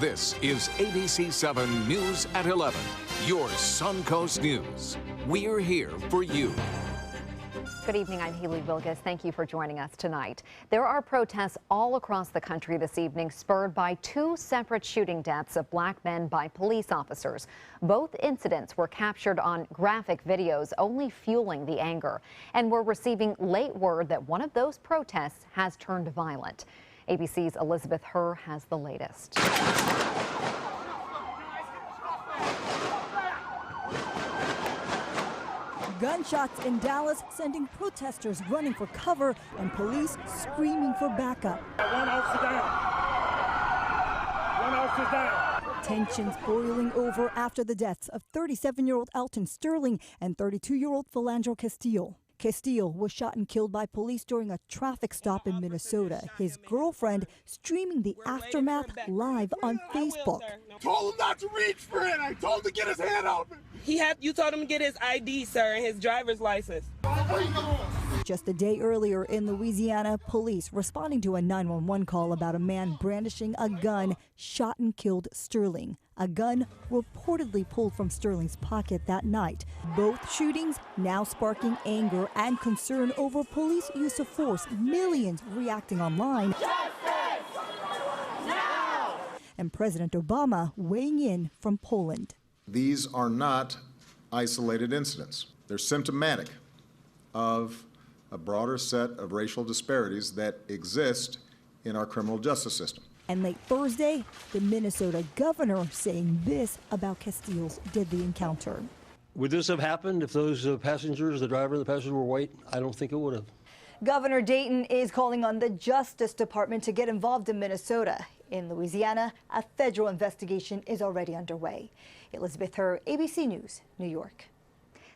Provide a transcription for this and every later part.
This is ABC 7 News at 11, your Suncoast News. We're here for you. Good evening, I'm Haley Vilgas. Thank you for joining us tonight. There are protests all across the country this evening spurred by two separate shooting deaths of black men by police officers. Both incidents were captured on graphic videos, only fueling the anger. And we're receiving late word that one of those protests has turned violent. ABC's Elizabeth Herr has the latest. Gunshots in Dallas sending protesters running for cover and police screaming for backup. One officer down. One officer down. Tensions boiling over after the deaths of 37-year-old Alton Sterling and 32-year-old Philandro Castillo. Castillo was shot and killed by police during a traffic stop in Minnesota. His girlfriend streaming the aftermath live on Facebook. I told him not to reach for it. I told him to get his hand out. You told him to get his ID, sir, and his driver's license. Just a day earlier in Louisiana, police responding to a 911 call about a man brandishing a gun shot and killed Sterling. A gun reportedly pulled from Sterling's pocket that night. Both shootings now sparking anger and concern over police use of force. Millions reacting online. Justice! Now! And President Obama weighing in from Poland. These are not isolated incidents. They're symptomatic of a broader set of racial disparities that exist in our criminal justice system. And late Thursday, the Minnesota governor saying this about Castillo's deadly encounter. Would this have happened if those passengers, the driver and the passenger, were white? I don't think it would have. Governor Dayton is calling on the Justice Department to get involved in Minnesota. In Louisiana, a federal investigation is already underway. Elizabeth Herr, ABC News, New York.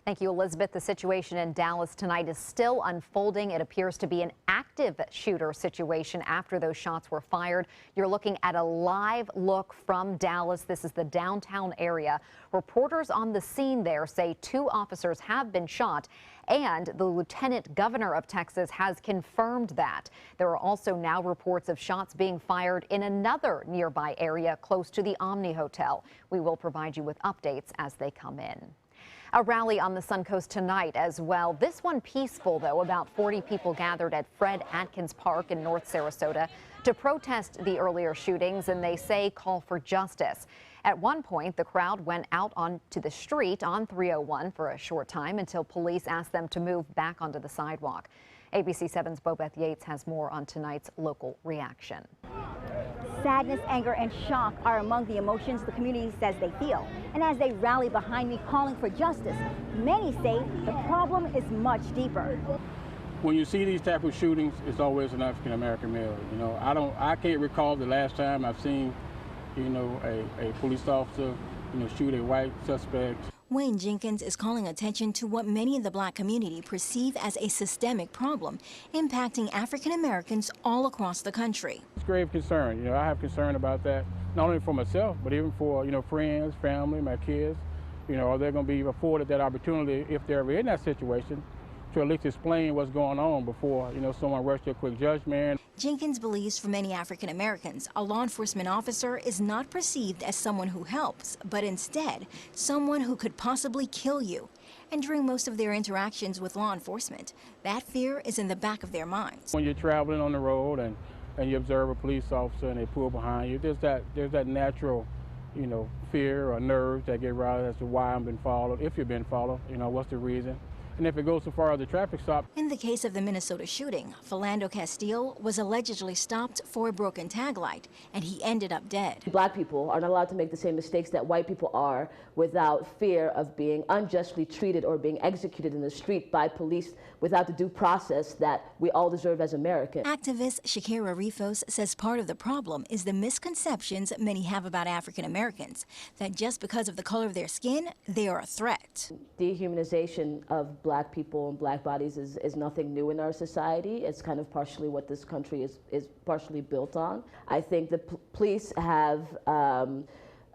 Thank you, Elizabeth. The situation in Dallas tonight is still unfolding. It appears to be an active shooter situation after those shots were fired. You're looking at a live look from Dallas. This is the downtown area. Reporters on the scene there say two officers have been shot, and the lieutenant governor of Texas has confirmed that. There are also now reports of shots being fired in another nearby area close to the Omni Hotel. We will provide you with updates as they come in. A rally on the Suncoast tonight as well. This one peaceful, though. About 40 people gathered at Fred Atkins Park in North Sarasota to protest the earlier shootings, and they say call for justice. At one point, the crowd went out onto the street on 301 for a short time until police asked them to move back onto the sidewalk. ABC 7's Bobeth Yates has more on tonight's local reaction. Sadness, anger, and shock are among the emotions the community says they feel. And as they rally behind me calling for justice, many say the problem is much deeper. When you see these type of shootings, it's always an African American male. You know, I can't recall the last time I've seen, a police officer, shoot a white suspect. Wayne Jenkins is calling attention to what many in the black community perceive as a systemic problem impacting African Americans all across the country. It's grave concern. I have concern about that, not only for myself, but even for, friends, family, my kids. Are they going to be afforded that opportunity if they're ever in that situation to at least explain what's going on before, someone rushes to a quick judgment. Jenkins believes for many African Americans, a law enforcement officer is not perceived as someone who helps, but instead someone who could possibly kill you. And during most of their interactions with law enforcement, that fear is in the back of their minds. When you're traveling on the road and you observe a police officer and they pull behind you, there's that natural, fear or nerves that get riled as to why I'm being followed, if you're being followed, what's the reason. And if it goes so far as the traffic stop. In the case of the Minnesota shooting, Philandro Castillo was allegedly stopped for a broken taillight, and he ended up dead. Black people are not allowed to make the same mistakes that white people are without fear of being unjustly treated or being executed in the street by police without the due process that we all deserve as Americans. Activist Shakira Rifos says part of the problem is the misconceptions many have about African Americans, that just because of the color of their skin, they are a threat. Dehumanization of black people and black bodies is nothing new in our society. It's kind of partially what this country is partially built on. I think the police have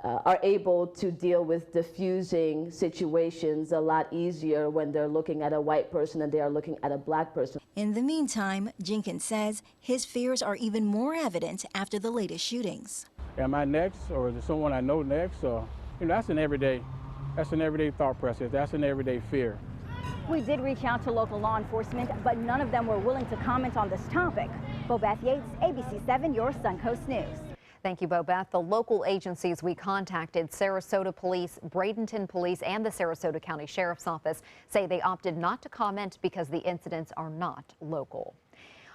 are able to deal with diffusing situations a lot easier when they're looking at a white person than they are looking at a black person. In the meantime, Jenkins says his fears are even more evident after the latest shootings. Am I next, or is it someone I know next? Or, that's an everyday thought process. That's an everyday fear. We did reach out to local law enforcement, but none of them were willing to comment on this topic. Bobeth Yates, ABC 7, your Suncoast News. Thank you, Bobeth. The local agencies we contacted, Sarasota Police, Bradenton Police, and the Sarasota County Sheriff's Office, say they opted not to comment because the incidents are not local.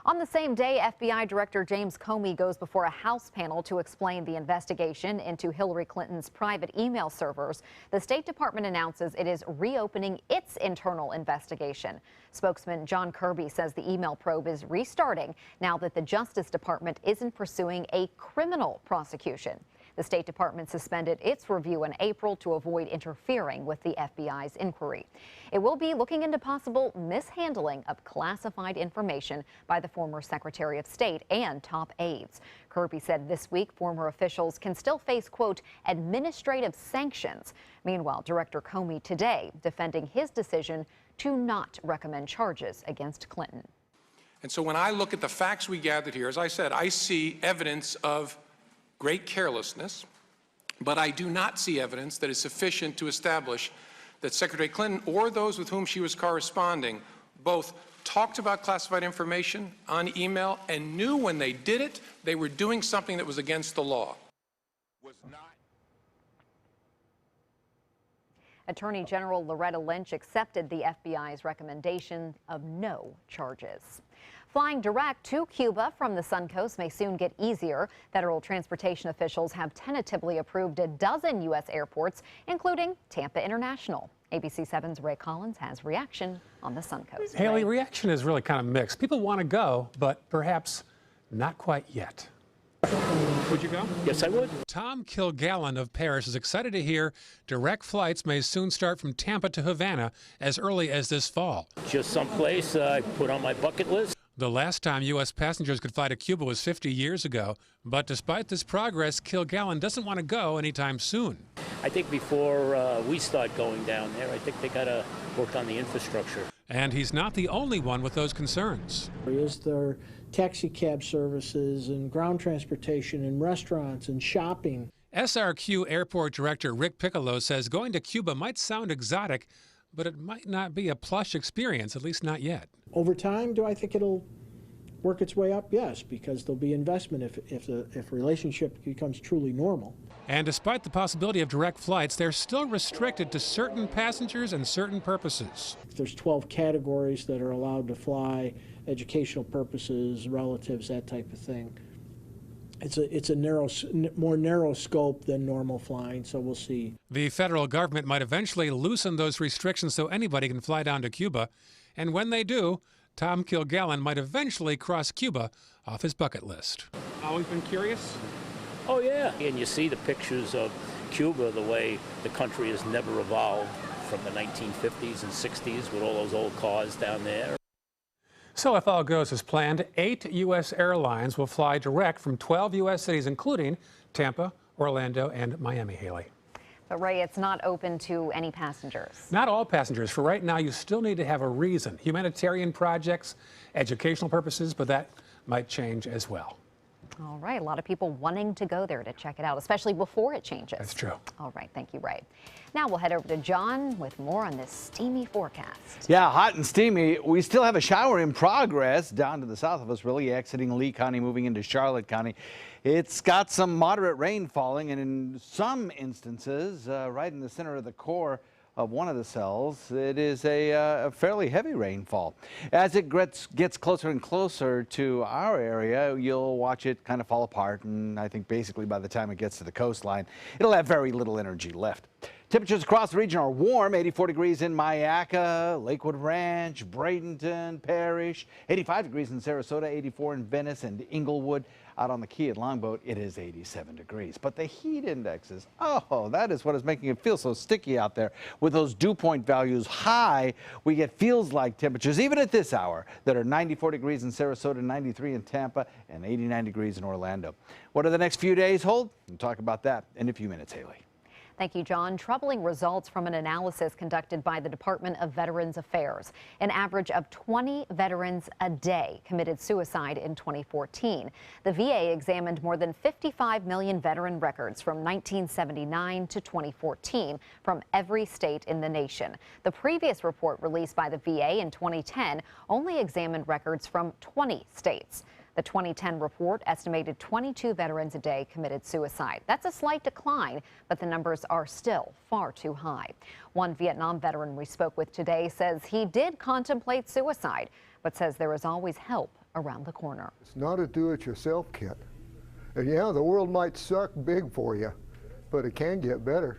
On the same day, FBI Director James Comey goes before a House panel to explain the investigation into Hillary Clinton's private email servers. The State Department announces it is reopening its internal investigation. Spokesman John Kirby says the email probe is restarting now that the Justice Department isn't pursuing a criminal prosecution. The State Department suspended its review in April to avoid interfering with the FBI's inquiry. It will be looking into possible mishandling of classified information by the former Secretary of State and top aides. Kirby said this week former officials can still face, quote, administrative sanctions. Meanwhile, Director Comey today defending his decision to not recommend charges against Clinton. And so when I look at the facts we gathered here, as I said, I see evidence of great carelessness, but I do not see evidence that is sufficient to establish that Secretary Clinton or those with whom she was corresponding both talked about classified information on email and knew when they did it, they were doing something that was against the law. Attorney General Loretta Lynch accepted the FBI's recommendation of no charges. Flying direct to Cuba from the Suncoast may soon get easier. Federal transportation officials have tentatively approved a dozen U.S. airports, including Tampa International. ABC 7's Ray Collins has reaction on the Suncoast. Haley, reaction is really kind of mixed. People want to go, but perhaps not quite yet. Would you go? Yes, I would. Tom Kilgallen of Paris is excited to hear direct flights may soon start from Tampa to Havana as early as this fall. Just someplace I put on my bucket list. The last time U.S. passengers could fly to Cuba was 50 years ago. But despite this progress, Kilgallen doesn't want to go anytime soon. I think before we start going down there, I think they got to work on the infrastructure. And he's not the only one with those concerns. Is there taxi cab services and ground transportation and restaurants and shopping? SRQ Airport Director Rick Piccolo says going to Cuba might sound exotic, but it might not be a plush experience, at least not yet. Over time, do I think it'll work its way up? Yes, because there'll be investment if a relationship becomes truly normal. And despite the possibility of direct flights, they're still restricted to certain passengers and certain purposes. There's 12 categories that are allowed to fly, educational purposes, relatives, that type of thing. It's a more narrow scope than normal flying, so we'll see. The federal government might eventually loosen those restrictions so anybody can fly down to Cuba. And when they do, Tom Kilgallen might eventually cross Cuba off his bucket list. Always been curious? Oh, yeah. And you see the pictures of Cuba, the way the country has never evolved from the 1950s and 60s with all those old cars down there. So if all goes as planned, 8 U.S. airlines will fly direct from 12 U.S. cities, including Tampa, Orlando, and Miami, Haley. But Ray, it's not open to any passengers. Not all passengers. For right now, you still need to have a reason. Humanitarian projects, educational purposes, but that might change as well. All right, a lot of people wanting to go there to check it out, especially before it changes. That's true. All right, thank you, Ray. Now we'll head over to John with more on this steamy forecast. Yeah, hot and steamy. We still have a shower in progress down to the south of us, really exiting Lee County, moving into Charlotte County. It's got some moderate rain falling, and in some instances, right in the center of the core of one of the cells, it is a fairly heavy rainfall. As it gets closer and closer to our area, you'll watch it kind of fall apart, and I think basically by the time it gets to the coastline, it'll have very little energy left. Temperatures across the region are warm, 84 degrees in Mayaca, Lakewood Ranch, Bradenton, Parrish, 85 degrees in Sarasota, 84 in Venice and Inglewood. Out on the Key at Longboat, it is 87 degrees. But the heat indexes, oh, that is what is making it feel so sticky out there. With those dew point values high, we get feels-like temperatures, even at this hour, that are 94 degrees in Sarasota, 93 in Tampa, and 89 degrees in Orlando. What do the next few days hold? We'll talk about that in a few minutes, Haley. Thank you, John. Troubling results from an analysis conducted by the Department of Veterans Affairs. An average of 20 veterans a day committed suicide in 2014. The VA examined more than 55 million veteran records from 1979 to 2014 from every state in the nation. The previous report released by the VA in 2010 only examined records from 20 states. The 2010 report estimated 22 veterans a day committed suicide. That's a slight decline, but the numbers are still far too high. One Vietnam veteran we spoke with today says he did contemplate suicide, but says there is always help around the corner. It's not a do-it-yourself kit. And yeah, the world might suck big for you, but it can get better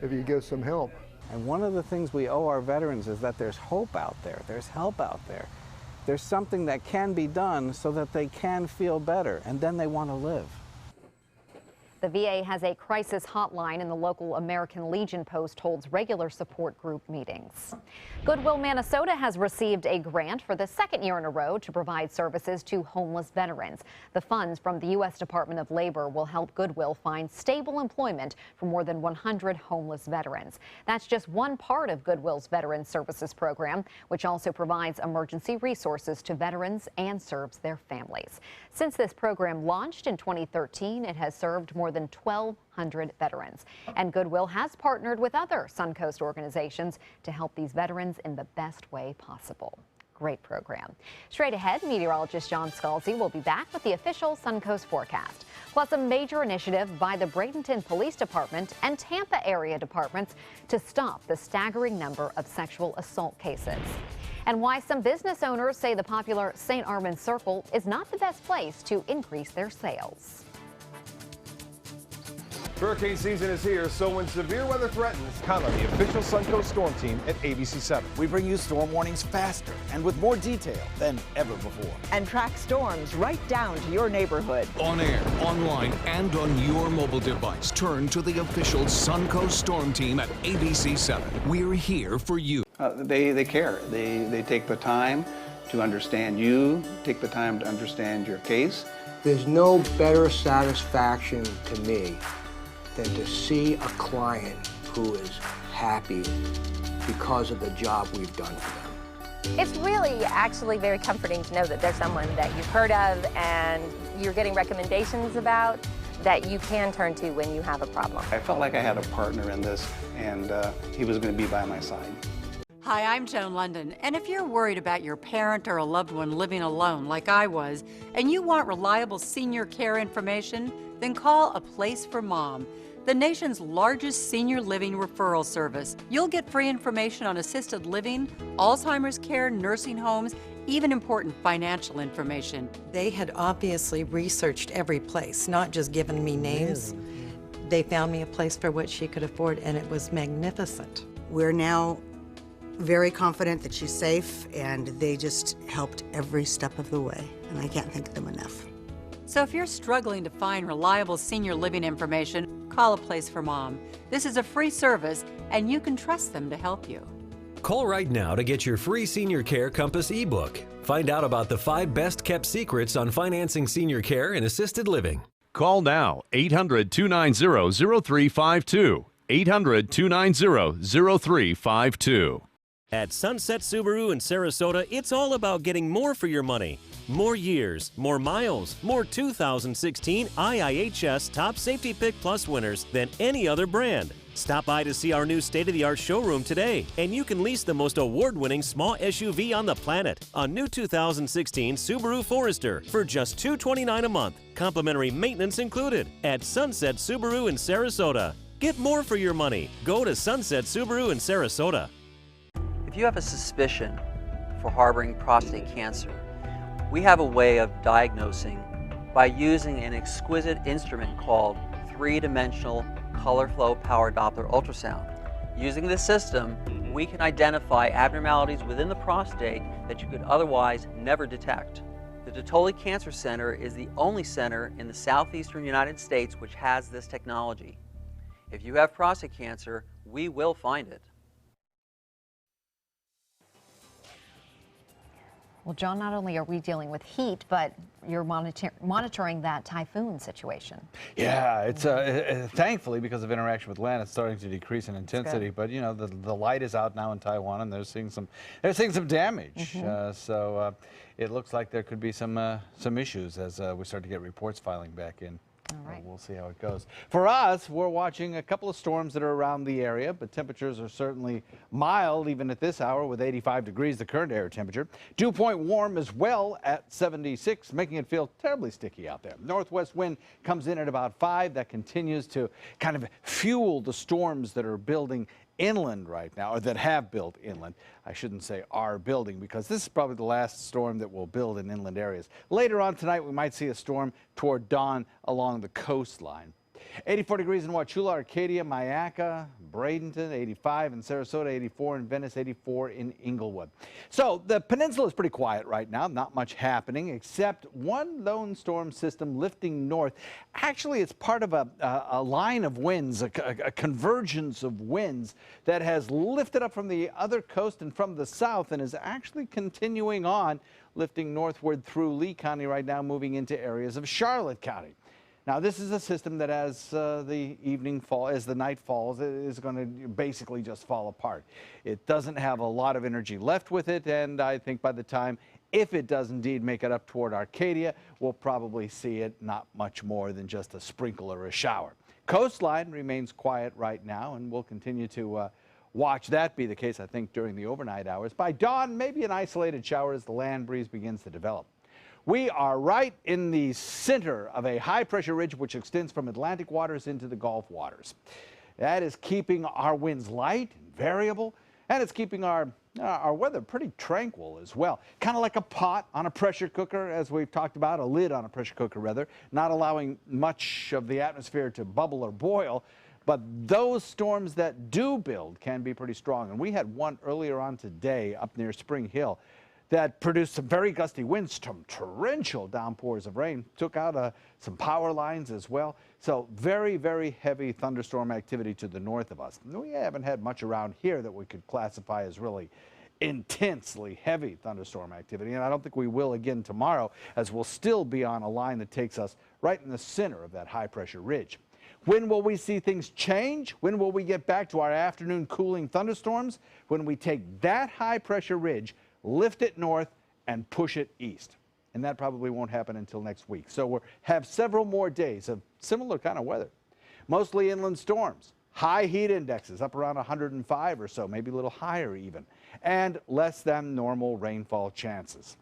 if you get some help. And one of the things we owe our veterans is that there's hope out there, there's help out there. There's something that can be done so that they can feel better, and then they want to live. The VA has a crisis hotline, and the local American Legion post holds regular support group meetings. Goodwill Minnesota has received a grant for the second year in a row to provide services to homeless veterans. The funds from the U.S. Department of Labor will help Goodwill find stable employment for more than 100 homeless veterans. That's just one part of Goodwill's Veteran Services Program, which also provides emergency resources to veterans and serves their families. Since this program launched in 2013, it has served more than 1,200 veterans. And Goodwill has partnered with other Suncoast organizations to help these veterans in the best way possible. Great program. Straight ahead, meteorologist John Scalzi will be back with the official Suncoast forecast, plus a major initiative by the Bradenton Police Department and Tampa area departments to stop the staggering number of sexual assault cases. And why some business owners say the popular St. Armand Circle is not the best place to increase their sales. Hurricane season is here, so when severe weather threatens, count on the official Suncoast Storm Team at ABC7. We bring you storm warnings faster and with more detail than ever before. And track storms right down to your neighborhood. On air, online, and on your mobile device, turn to the official Suncoast Storm Team at ABC7. We're here for you. They care. They take the time to understand you, take the time to understand your case. There's no better satisfaction to me than to see a client who is happy because of the job we've done for them. It's really actually very comforting to know that there's someone that you've heard of and you're getting recommendations about that you can turn to when you have a problem. I felt like I had a partner in this, and he was going to be by my side. Hi, I'm Joan London, and if you're worried about your parent or a loved one living alone like I was, and you want reliable senior care information, then call A Place for Mom, the nation's largest senior living referral service. You'll get free information on assisted living, Alzheimer's care, nursing homes, even important financial information. They had obviously researched every place, not just given me names. They found me a place for what she could afford, and it was magnificent. We're now very confident that she's safe, and they just helped every step of the way, and I can't thank them enough. So if you're struggling to find reliable senior living information, call A Place for Mom. This is a free service, and you can trust them to help you. Call right now to get your free Senior Care Compass ebook. Find out about the 5 best-kept secrets on financing senior care and assisted living. Call now, 800-290-0352. 800-290-0352. At Sunset Subaru in Sarasota, it's all about getting more for your money. More years, more miles, more 2016 IIHS Top Safety Pick Plus winners than any other brand. Stop by to see our new state-of-the-art showroom today, and you can lease the most award-winning small SUV on the planet, a new 2016 Subaru Forester, for just $229 a month, complimentary maintenance included, at Sunset Subaru in Sarasota. Get more for your money. Go to Sunset Subaru in Sarasota. If you have a suspicion for harboring prostate cancer, we have a way of diagnosing by using an exquisite instrument called three-dimensional color flow power Doppler ultrasound. Using this system, we can identify abnormalities within the prostate that you could otherwise never detect. The Dottoli Cancer Center is the only center in the southeastern United States which has this technology. If you have prostate cancer, we will find it. Well, John, not only are we dealing with heat, but you're monitoring that typhoon situation. Yeah, it's thankfully, because of interaction with land, it's starting to decrease in intensity. But you know, the light is out now in Taiwan, and they're seeing some damage. So it looks like there could be some issues as we start to get reports filing back in. All right. We'll see how it goes. For us, we're watching a couple of storms that are around the area, but temperatures are certainly mild even at this hour with 85 degrees, the current air temperature. Dew point warm as well at 76, making it feel terribly sticky out there. Northwest wind comes in at about 5. That continues to kind of fuel the storms that are building inland right now, or that have built inland. I shouldn't say are building, because this is probably the last storm that will build in inland areas. Later on tonight, we might see a storm toward dawn along the coastline. 84 degrees in Wauchula, Arcadia, Myakka, Bradenton, 85 in Sarasota, 84 in Venice, 84 in Inglewood. So the peninsula is pretty quiet right now, not much happening except one lone storm system lifting north. Actually, it's part of a line of winds, a convergence of winds that has lifted up from the other coast and from the south and is actually continuing on, lifting northward through Lee County right now, moving into areas of Charlotte County. Now, this is a system that as the night falls, it is going to basically just fall apart. It doesn't have a lot of energy left with it, and I think by the time, if it does indeed make it up toward Arcadia, we'll probably see it not much more than just a sprinkle or a shower. Coastline remains quiet right now, and we'll continue to watch that be the case, I think, during the overnight hours. By dawn, maybe an isolated shower as the land breeze begins to develop. We are right in the center of a high-pressure ridge which extends from Atlantic waters into the Gulf waters. That is keeping our winds light and variable, and it's keeping our weather pretty tranquil as well. Kind of like a pot on a pressure cooker, as we've talked about, a lid on a pressure cooker rather, not allowing much of the atmosphere to bubble or boil. But those storms that do build can be pretty strong. And we had one earlier on today up near Spring Hill that produced some very gusty winds, some torrential downpours of rain, took out some power lines as well. So very, very heavy thunderstorm activity to the north of us. We haven't had much around here that we could classify as really intensely heavy thunderstorm activity, and I don't think we will again tomorrow, as we'll still be on a line that takes us right in the center of that high-pressure ridge. When will we see things change? When will we get back to our afternoon cooling thunderstorms? When we take that high-pressure ridge, lift it north, and push it east. And that probably won't happen until next week. So we'll have several more days of similar kind of weather. Mostly inland storms, high heat indexes up around 105 or so, maybe a little higher even, and less than normal rainfall chances.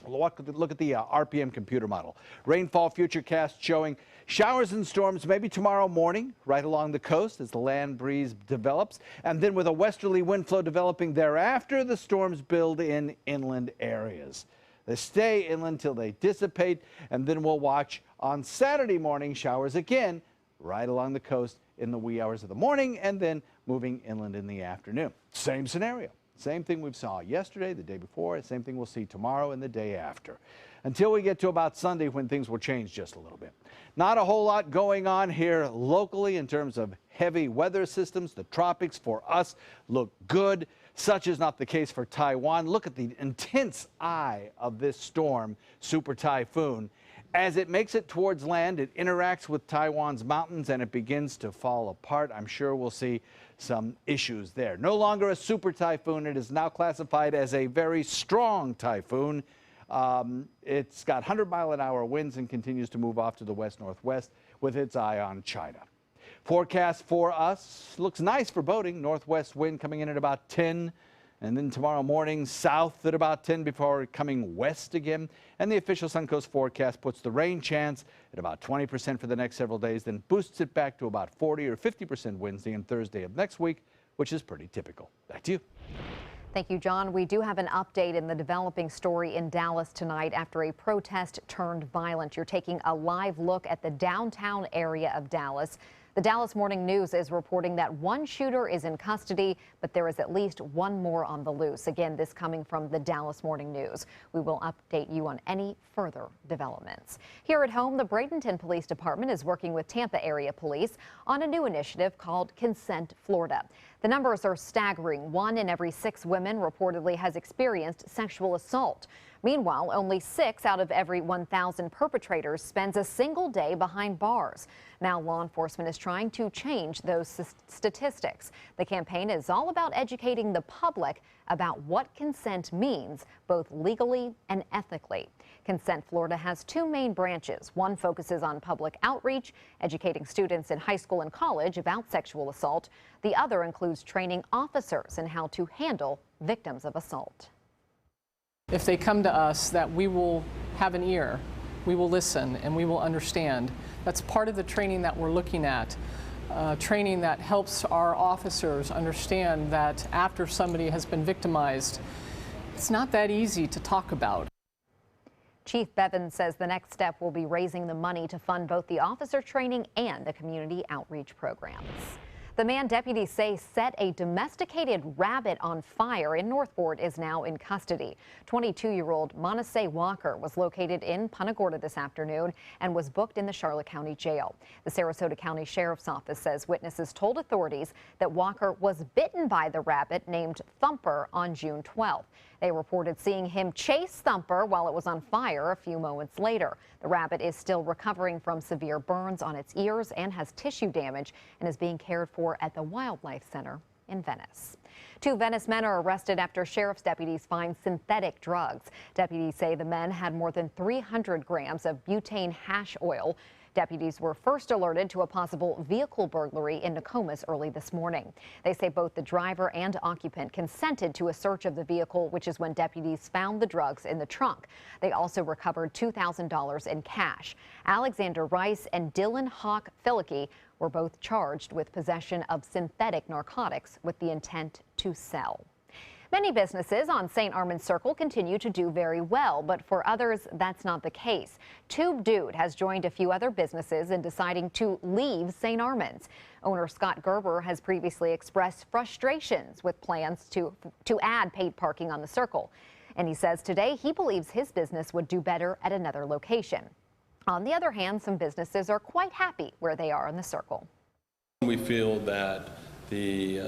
Look at the RPM computer model. Rainfall futurecast showing showers and storms maybe tomorrow morning right along the coast as the land breeze develops, and then with a westerly wind flow developing thereafter, the storms build in inland areas. They stay inland till they dissipate, and then we'll watch on Saturday morning showers again right along the coast in the wee hours of the morning, and then moving inland in the afternoon. Same scenario. Same thing we saw yesterday, the day before, same thing we'll see tomorrow and the day after. Until we get to about Sunday when things will change just a little bit. Not a whole lot going on here locally in terms of heavy weather systems. The tropics for us look good. Such is not the case for Taiwan. Look at the intense eye of this storm, Super Typhoon. As it makes it towards land, it interacts with Taiwan's mountains and it begins to fall apart. I'm sure we'll see some issues there. No longer a super typhoon. It is now classified as a very strong typhoon. It's got 100-mile-an-hour winds and continues to move off to the west-northwest with its eye on China. Forecast for us looks nice for boating. Northwest wind coming in at about 10. And then tomorrow morning, south at about 10 before coming west again. And the official Suncoast forecast puts the rain chance at about 20% for the next several days, then boosts it back to about 40 or 50% Wednesday and Thursday of next week, which is pretty typical. Back to you. Thank you, John. We do have an update in the developing story in Dallas tonight after a protest turned violent. You're taking a live look at the downtown area of Dallas. The Dallas Morning News is reporting that one shooter is in custody, but there is at least one more on the loose. Again, this coming from the Dallas Morning News. We will update you on any further developments. Here at home, the Bradenton Police Department is working with Tampa area police on a new initiative called Consent Florida. The numbers are staggering. 1 in every 6 women reportedly has experienced sexual assault. Meanwhile, only 6 out of every 1,000 perpetrators spends a single day behind bars. Now law enforcement is trying to change those statistics. The campaign is all about educating the public about what consent means, both legally and ethically. Consent Florida has 2 main branches. One focuses on public outreach, educating students in high school and college about sexual assault. The other includes training officers in how to handle victims of assault. If they come to us, that we will have an ear, we will listen, and we will understand. That's part of the training that we're looking at. Training that helps our officers understand that after somebody has been victimized, it's not that easy to talk about. Chief Bevins says the next step will be raising the money to fund both the officer training and the community outreach programs. The man deputies say set a domesticated rabbit on fire in Northport is now in custody. 22-year-old Monase Walker was located in Punta Gorda this afternoon and was booked in the Charlotte County Jail. The Sarasota County Sheriff's Office says witnesses told authorities that Walker was bitten by the rabbit named Thumper on June 12th. They reported seeing him chase Thumper while it was on fire a few moments later. The rabbit is still recovering from severe burns on its ears and has tissue damage and is being cared for at the Wildlife Center in Venice. 2 Venice men are arrested after sheriff's deputies find synthetic drugs. Deputies say the men had more than 300 grams of butane hash oil. Deputies were first alerted to a possible vehicle burglary in Nokomis early this morning. They say both the driver and occupant consented to a search of the vehicle, which is when deputies found the drugs in the trunk. They also recovered $2,000 in cash. Alexander Rice and Dylan Hawk Fillicky were both charged with possession of synthetic narcotics with the intent to sell. Many businesses on St. Armand's Circle continue to do very well, but for others, that's not the case. Tube Dude has joined a few other businesses in deciding to leave St. Armand's. Owner Scott Gerber has previously expressed frustrations with plans to add paid parking on the Circle. And he says today he believes his business would do better at another location. On the other hand, some businesses are quite happy where they are in the Circle. We feel that the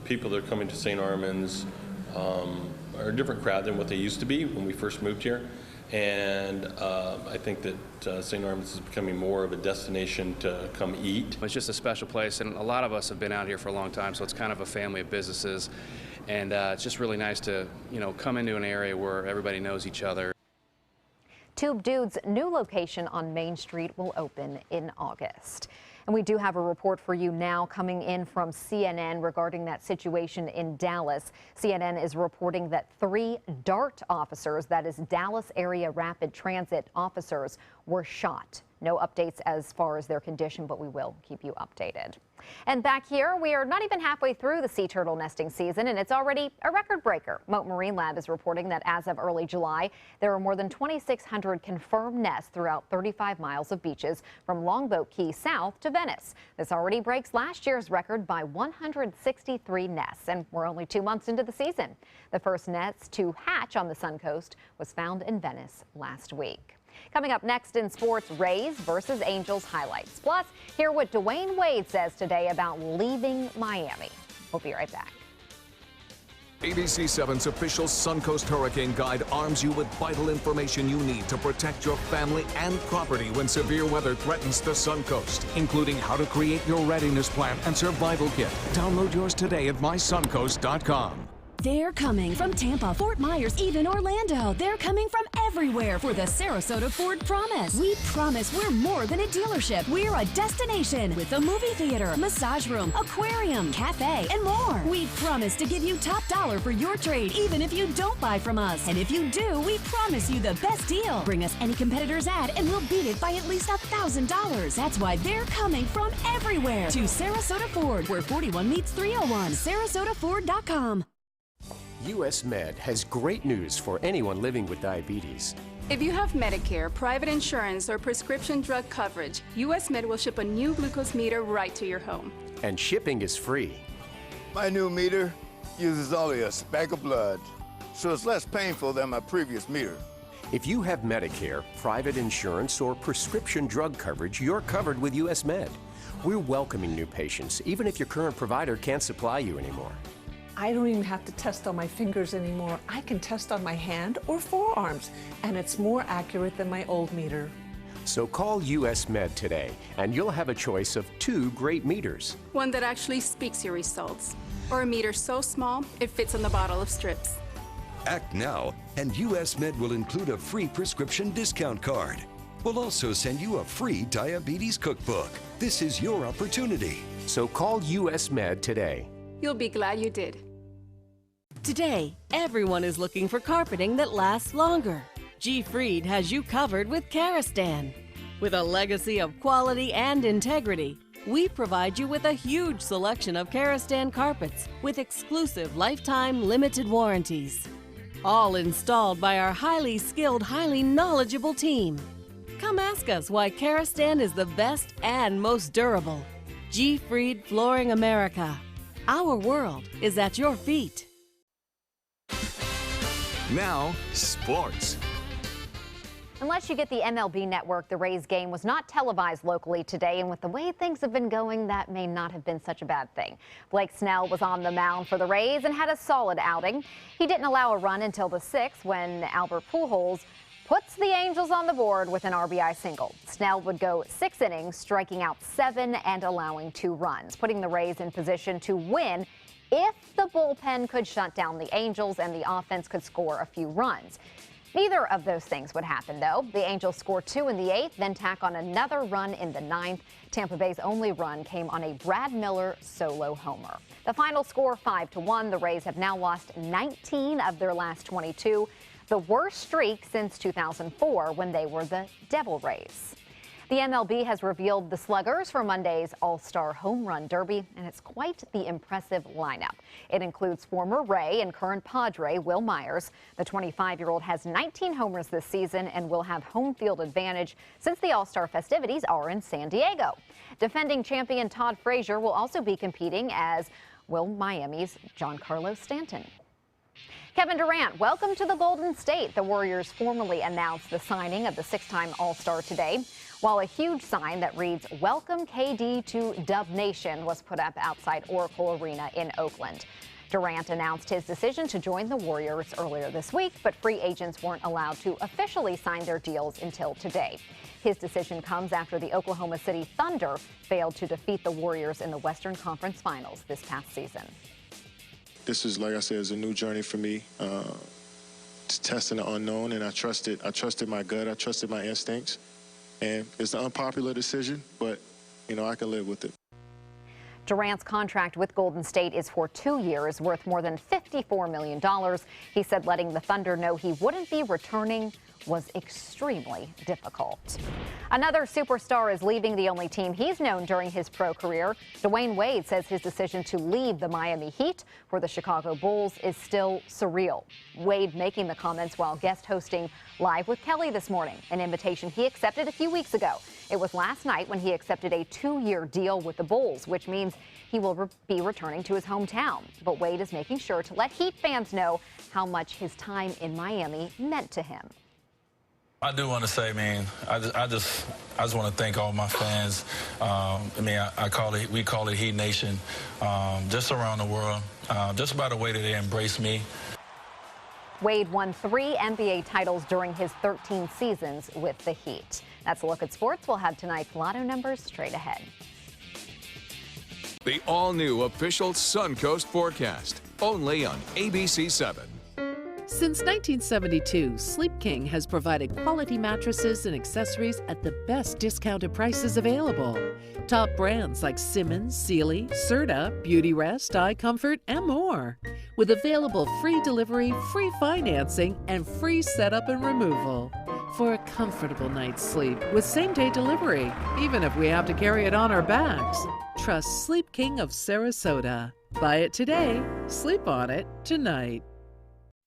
people that are coming to St. Armand's are a different crowd than what they used to be when we first moved here. And I think that St. Armand's is becoming more of a destination to come eat. It's just a special place, and a lot of us have been out here for a long time, so it's kind of a family of businesses. And it's just really nice to, come into an area where everybody knows each other. Tube Dude's new location on Main Street will open in August. And we do have a report for you now coming in from CNN regarding that situation in Dallas. CNN is reporting that 3 DART officers, that is Dallas Area Rapid Transit officers, were shot. No updates as far as their condition, but we will keep you updated. And back here, we are not even halfway through the sea turtle nesting season, and it's already a record breaker. Mote Marine Lab is reporting that as of early July, there are more than 2,600 confirmed nests throughout 35 miles of beaches from Longboat Key south to Venice. This already breaks last year's record by 163 nests, and we're only 2 months into the season. The first nest to hatch on the Suncoast was found in Venice last week. Coming up next in sports, Rays versus Angels highlights. Plus, hear what Dwayne Wade says today about leaving Miami. We'll be right back. ABC7's official Suncoast Hurricane Guide arms you with vital information you need to protect your family and property when severe weather threatens the Suncoast, including how to create your readiness plan and survival kit. Download yours today at mysuncoast.com. They're coming from Tampa, Fort Myers, even Orlando. They're coming from everywhere for the Sarasota Ford Promise. We promise we're more than a dealership. We're a destination with a movie theater, massage room, aquarium, cafe, and more. We promise to give you top dollar for your trade, even if you don't buy from us. And if you do, we promise you the best deal. Bring us any competitor's ad and we'll beat it by at least $1,000. That's why they're coming from everywhere to Sarasota Ford, where 41 meets 301. SarasotaFord.com. US Med has great news for anyone living with diabetes. If you have Medicare, private insurance, or prescription drug coverage, US Med will ship a new glucose meter right to your home. And shipping is free. My new meter uses only a speck of blood, so it's less painful than my previous meter. If you have Medicare, private insurance, or prescription drug coverage, you're covered with US Med. We're welcoming new patients, even if your current provider can't supply you anymore. I don't even have to test on my fingers anymore. I can test on my hand or forearms, and it's more accurate than my old meter. So call US Med today, and you'll have a choice of 2 great meters. One that actually speaks your results, or a meter so small it fits on the bottle of strips. Act now, and US Med will include a free prescription discount card. We'll also send you a free diabetes cookbook. This is your opportunity. So call US Med today. You'll be glad you did. Today, everyone is looking for carpeting that lasts longer. G. Fried has you covered with Karastan. With a legacy of quality and integrity, we provide you with a huge selection of Karastan carpets with exclusive lifetime limited warranties. All installed by our highly skilled, highly knowledgeable team. Come ask us why Karastan is the best and most durable. G. Fried Flooring America. Our world is at your feet. Now, sports. Unless you get the MLB network, the Rays game was not televised locally today, and with the way things have been going, that may not have been such a bad thing. Blake Snell was on the mound for the Rays and had a solid outing. He didn't allow a run until the 6th when Albert Pujols puts the Angels on the board with an RBI single. Snell would go 6 innings, striking out 7 and allowing 2 runs, putting the Rays in position to win if the bullpen could shut down the Angels and the offense could score a few runs. Neither of those things would happen, though. The Angels score 2 in the 8th, then tack on another run in the 9th. Tampa Bay's only run came on a Brad Miller solo homer. The final score, 5-1. The Rays have now lost 19 of their last 22, the worst streak since 2004 when they were the Devil Rays. The MLB has revealed the sluggers for Monday's All-Star Home Run Derby, and it's quite the impressive lineup. It includes former Ray and current Padre Will Myers. The 25-year-old has 19 homers this season and will have home field advantage since the All-Star festivities are in San Diego. Defending champion Todd Frazier will also be competing, as will Miami's Giancarlo Stanton. Kevin Durant, welcome to the Golden State. The Warriors formally announced the signing of the 6-time All-Star today, while a huge sign that reads, "Welcome KD to Dub Nation" was put up outside Oracle Arena in Oakland. Durant announced his decision to join the Warriors earlier this week, but free agents weren't allowed to officially sign their deals until today. His decision comes after the Oklahoma City Thunder failed to defeat the Warriors in the Western Conference Finals this past season. This is, like I said, is a new journey for me. Testing the unknown, and I trusted my gut, I trusted my instincts. And it's an unpopular decision, but, you know, I can live with it. Durant's contract with Golden State is for 2 years, worth more than $54 million. He said letting the Thunder know he wouldn't be returning was extremely difficult. Another superstar is leaving the only team he's known during his pro career. Dwayne Wade says his decision to leave the Miami Heat for the Chicago Bulls is still surreal. Wade making the comments while guest hosting Live with Kelly this morning, an invitation he accepted a few weeks ago. It was last night when he accepted a 2-year deal with the Bulls, which means he will be returning to his hometown. But Wade is making sure to let Heat fans know how much his time in Miami meant to him. I do want to say, man, I just want to thank all my fans. We call it Heat Nation, just around the world, just by the way that they embrace me. Wade won 3 NBA titles during his 13 seasons with the Heat. That's a look at sports. We'll have tonight's lotto numbers straight ahead. The all-new official Suncoast forecast, only on ABC 7. Since 1972, Sleep King has provided quality mattresses and accessories at the best discounted prices available. Top brands like Simmons, Sealy, Serta, Beautyrest, iComfort, and more. With available free delivery, free financing, and free setup and removal. For a comfortable night's sleep with same-day delivery, even if we have to carry it on our backs. Trust Sleep King of Sarasota. Buy it today, sleep on it tonight.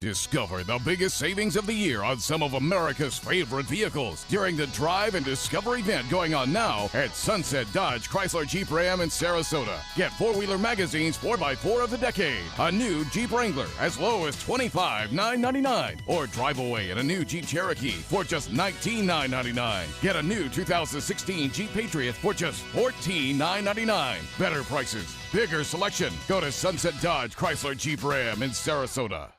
Discover the biggest savings of the year on some of America's favorite vehicles during the Drive and Discover event going on now at Sunset Dodge Chrysler Jeep Ram in Sarasota. Get Four-Wheeler Magazine's 4x4 of the decade, a new Jeep Wrangler as low as $25,999, or drive away in a new Jeep Cherokee for just $19,999. Get a new 2016 Jeep Patriot for just $14,999. Better prices, bigger selection. Go to Sunset Dodge Chrysler Jeep Ram in Sarasota.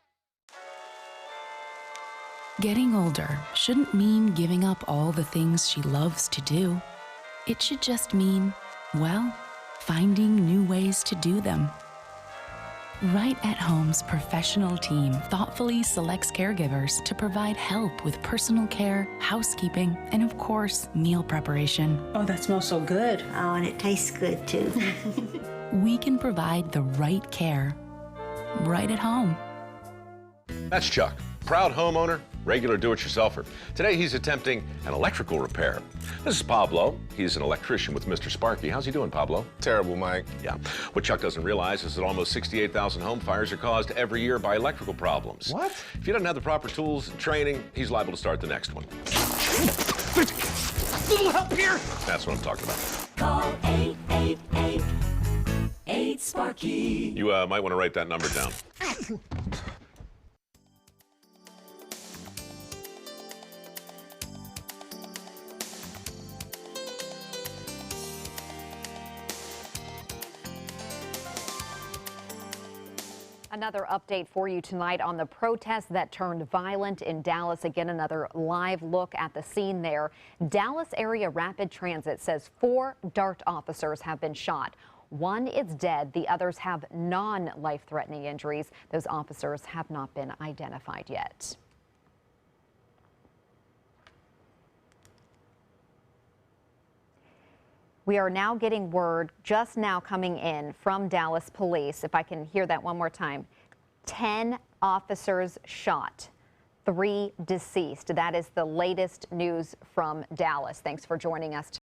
Getting older shouldn't mean giving up all the things she loves to do. It should just mean, well, finding new ways to do them. Right at Home's professional team thoughtfully selects caregivers to provide help with personal care, housekeeping, and of course, meal preparation. Oh, that smells so good. Oh, and it tastes good too. We can provide the right care right at home. That's Chuck, proud homeowner, regular do-it-yourselfer. Today he's attempting an electrical repair. This is Pablo. He's an electrician with Mr. Sparky. How's he doing, Pablo? Terrible, Mike. Yeah. What Chuck doesn't realize is that almost 68,000 home fires are caused every year by electrical problems. What? If he doesn't have the proper tools and training, he's liable to start the next one. Little help here. That's what I'm talking about. Call 888-8-SPARKY. You might want to write that number down. Another update for you tonight on the protest that turned violent in Dallas. Again, another live look at the scene there. Dallas Area Rapid Transit says 4 DART officers have been shot. 1 is dead. The others have non-life-threatening injuries. Those officers have not been identified yet. We are now getting word just now coming in from Dallas Police. If I can hear that one more time. 10 officers shot, 3 deceased. That is the latest news from Dallas. Thanks for joining us.